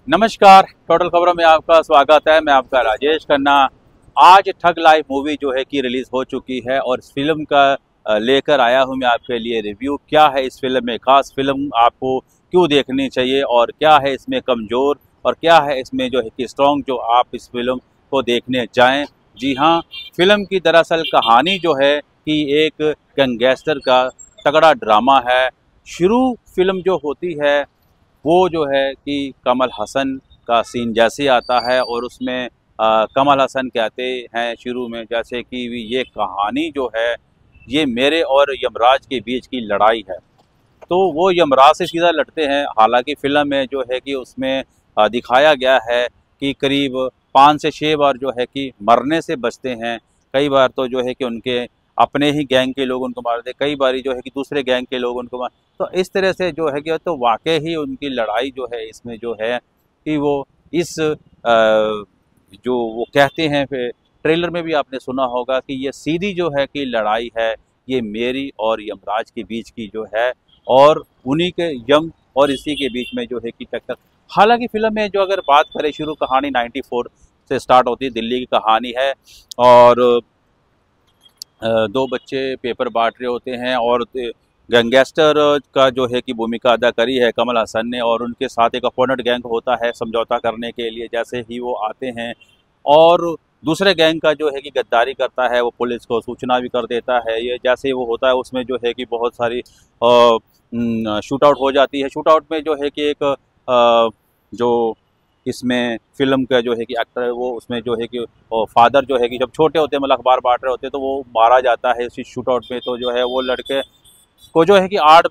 नमस्कार, टोटल खबरों में आपका स्वागत है। मैं आपका राजेश खन्ना। आज ठग लाइफ मूवी जो है कि रिलीज हो चुकी है और इस फिल्म का लेकर आया हूं मैं आपके लिए रिव्यू। क्या है इस फिल्म में खास, फिल्म आपको क्यों देखनी चाहिए और क्या है इसमें कमज़ोर और क्या है इसमें जो है कि स्ट्रॉन्ग, जो आप इस फिल्म को देखने जाएं। जी हाँ, फिल्म की दरअसल कहानी जो है कि एक गैंगस्टर का तगड़ा ड्रामा है। शुरू फिल्म जो होती है वो जो है कि कमल हसन का सीन जैसे आता है और उसमें कमल हसन कहते हैं शुरू में जैसे कि ये कहानी जो है ये मेरे और यमराज के बीच की लड़ाई है। तो वो यमराज से सीधा लड़ते हैं। हालांकि फिल्म में जो है कि उसमें दिखाया गया है कि करीब 5 से 6 बार जो है कि मरने से बचते हैं। कई बार तो जो है कि उनके अपने ही गैंग के लोग उनको मारते, कई बार जो है कि दूसरे गैंग के लोग उनको मार। तो इस तरह से जो है कि तो वाकई ही उनकी लड़ाई जो है इसमें जो है कि वो इस जो वो कहते हैं, फिर ट्रेलर में भी आपने सुना होगा कि ये सीधी जो है कि लड़ाई है ये मेरी और यमराज के बीच की जो है, और उन्हीं के यम और इसी के बीच में जो है कि टक्कर। हालांकि फिल्म में जो अगर बात करें, शुरू कहानी 94 से स्टार्ट होती है, दिल्ली की कहानी है। और दो बच्चे पेपर बांट रहे होते हैं और गैंगस्टर का जो है कि भूमिका अदा करी है कमल हसन ने, और उनके साथ एक अपोनेंट गैंग होता है समझौता करने के लिए। जैसे ही वो आते हैं और दूसरे गैंग का जो है कि गद्दारी करता है, वो पुलिस को सूचना भी कर देता है। ये जैसे ही वो होता है उसमें जो है कि बहुत सारी शूट आउट हो जाती है। शूट आउट में जो है कि एक जो इसमें फिल्म का जो है कि एक्टर है वो उसमें जो है कि फादर जो है कि जब छोटे होते हैं, मतलब अखबार बांट रहे होते हैं, तो वो मारा जाता है इसी शूट आउट में। तो जो है वो लड़के को जो है कि आर्ट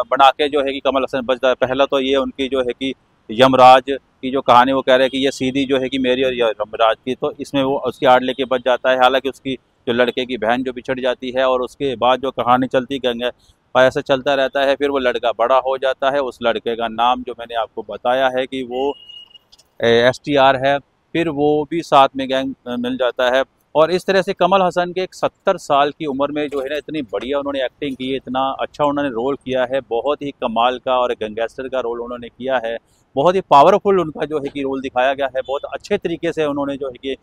बना के जो है कि कमल हसन बच जाता है। पहला तो ये उनकी जो है कि यमराज की जो कहानी वो कह रहे हैं कि ये सीधी जो है कि मेरी और यमराज की, तो इसमें वो उसकी आर्ट लेके बच जाता है। हालांकि उसकी जो लड़के की बहन जो बिछड़ जाती है, और उसके बाद जो कहानी चलती गंगा ऐसा चलता रहता है। फिर वो लड़का बड़ा हो जाता है। उस लड़के का नाम जो मैंने आपको बताया है कि वो STR है। फिर वो भी साथ में गैंग मिल जाता है। और इस तरह से कमल हसन के एक 70 साल की उम्र में जो है ना इतनी बढ़िया उन्होंने एक्टिंग की है, इतना अच्छा उन्होंने रोल किया है, बहुत ही कमाल का। और गैंगस्टर का रोल उन्होंने किया है, बहुत ही पावरफुल उनका जो है कि रोल दिखाया गया है। बहुत अच्छे तरीके से उन्होंने जो है कि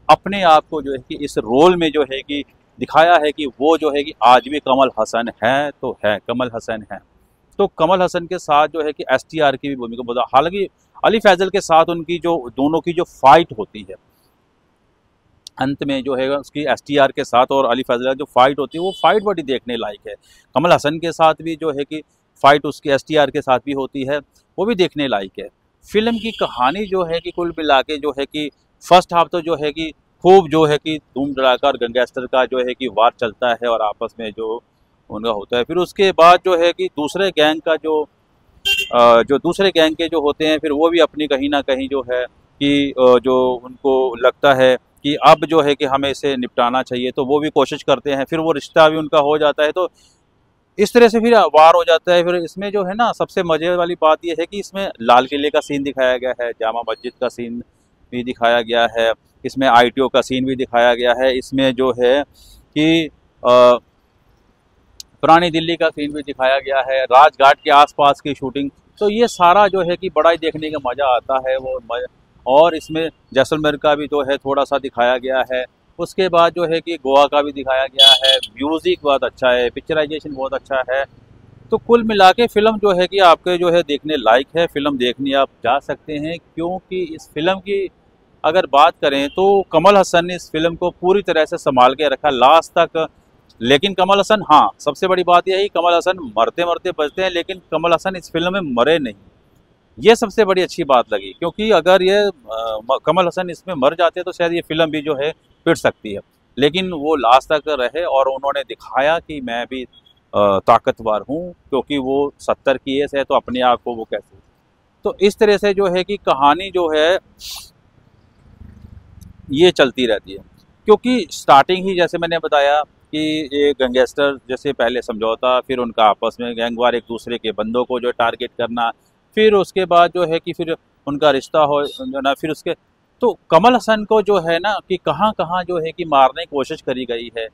अपने आप को जो है कि इस रोल में जो है कि दिखाया है कि वो जो है कि आज भी कमल हसन है तो है, कमल हसन है। तो कमल हसन के साथ जो है कि STR की भी भूमिका बहुत। हालांकि अली फैजल के साथ उनकी जो दोनों की जो फाइट होती है अंत में जो है उसकी STR के साथ और अली फैजल जो फाइट होती है वो फाइट बड़ी देखने लायक है। कमल हसन के साथ भी जो है कि फाइट उसकी STR के साथ भी होती है, वो भी देखने लायक है। फिल्म की कहानी जो है कि कुल मिला के जो है कि फर्स्ट हाफ तो जो है कि खूब जो है कि धूम धड़ाका और गैंगस्टर का जो है कि वार चलता है और आपस में जो उनका होता है। फिर उसके बाद जो है कि दूसरे गैंग का जो दूसरे गैंग के जो होते हैं, फिर वो भी अपनी कहीं ना कहीं जो है कि जो उनको लगता है कि अब जो है कि हमें इसे निपटाना चाहिए, तो वो भी कोशिश करते हैं। फिर वो रिश्ता भी उनका हो जाता है। तो इस तरह से फिर वार हो जाता है। फिर इसमें जो है ना सबसे मजे वाली बात यह है कि इसमें लाल किले का सीन दिखाया गया है, जामा मस्जिद का सीन भी दिखाया गया है, इसमें ITO का सीन भी दिखाया गया है, इसमें जो है कि पुरानी दिल्ली का सीन भी दिखाया गया है, राजघाट के आसपास की शूटिंग। तो ये सारा जो है कि बड़ा ही देखने का मज़ा आता है और इसमें जैसलमेर का भी जो है थोड़ा सा दिखाया गया है। उसके बाद जो है कि गोवा का भी दिखाया गया है। म्यूज़िक बहुत अच्छा है, पिक्चराइजेशन बहुत अच्छा है। तो कुल मिला के फ़िल्म जो है कि आपके जो है देखने लायक है। फ़िल्म देखने आप जा सकते हैं, क्योंकि इस फिल्म की अगर बात करें तो कमल हसन ने इस फिल्म को पूरी तरह से संभाल के रखा लास्ट तक। लेकिन कमल हसन, हाँ, सबसे बड़ी बात यह है कि कमल हसन मरते मरते बचते हैं, लेकिन कमल हसन इस फिल्म में मरे नहीं। ये सबसे बड़ी अच्छी बात लगी, क्योंकि अगर ये कमल हसन इसमें मर जाते तो शायद ये फिल्म भी जो है पिट सकती है। लेकिन वो लास्ट तक रहे और उन्होंने दिखाया कि मैं भी ताकतवर हूँ, क्योंकि वो 70 की एज है तो अपने आप को वो कैसे। तो इस तरह से जो है कि कहानी जो है ये चलती रहती है। क्योंकि स्टार्टिंग ही जैसे मैंने बताया कि ये गैंगस्टर जैसे पहले समझौता, फिर उनका आपस में गैंगवार एक दूसरे के बंदों को जो टारगेट करना, फिर उसके बाद जो है कि फिर उनका रिश्ता हो ना, फिर उसके तो कमल हसन को जो है ना कि कहाँ कहाँ जो है कि मारने की कोशिश करी गई है,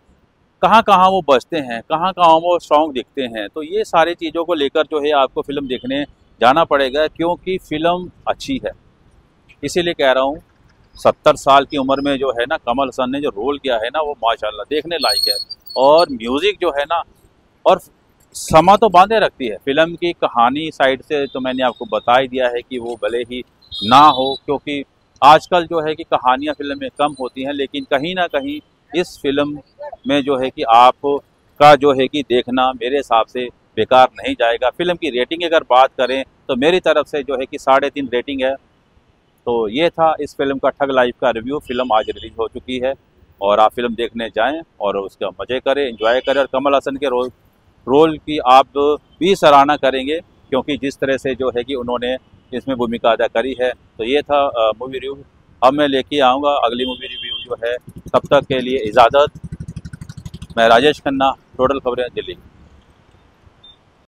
कहाँ कहाँ वो बचते हैं, कहाँ कहाँ वो स्ट्रॉन्ग दिखते हैं। तो ये सारी चीज़ों को लेकर जो है आपको फिल्म देखने जाना पड़ेगा, क्योंकि फिल्म अच्छी है। इसीलिए कह रहा हूँ, 70 साल की उम्र में जो है ना कमल हसन ने जो रोल किया है ना, वो माशाल्लाह देखने लायक है। और म्यूज़िक जो है ना, और समा तो बांधे रखती है। फिल्म की कहानी साइड से तो मैंने आपको बता ही दिया है कि वो भले ही ना हो, क्योंकि आजकल जो है कि कहानियाँ फिल्म में कम होती हैं, लेकिन कहीं ना कहीं इस फिल्म में जो है कि आपका जो है कि देखना मेरे हिसाब से बेकार नहीं जाएगा। फिल्म की रेटिंग अगर बात करें तो मेरी तरफ से जो है कि 3.5 रेटिंग है। तो ये था इस फिल्म का ठग लाइफ का रिव्यू। फिल्म आज रिलीज हो चुकी है और आप फिल्म देखने जाएं और उसका मज़े करें, एंजॉय करें। और कमल हसन के रोल की आप भी सराहना करेंगे, क्योंकि जिस तरह से जो है कि उन्होंने इसमें भूमिका अदा करी है। तो ये था मूवी रिव्यू। अब मैं लेके आऊँगा अगली मूवी रिव्यू जो है। तब तक के लिए इजाज़त। मैं राजेश खन्ना, टोटल खबरें, दिल्ली।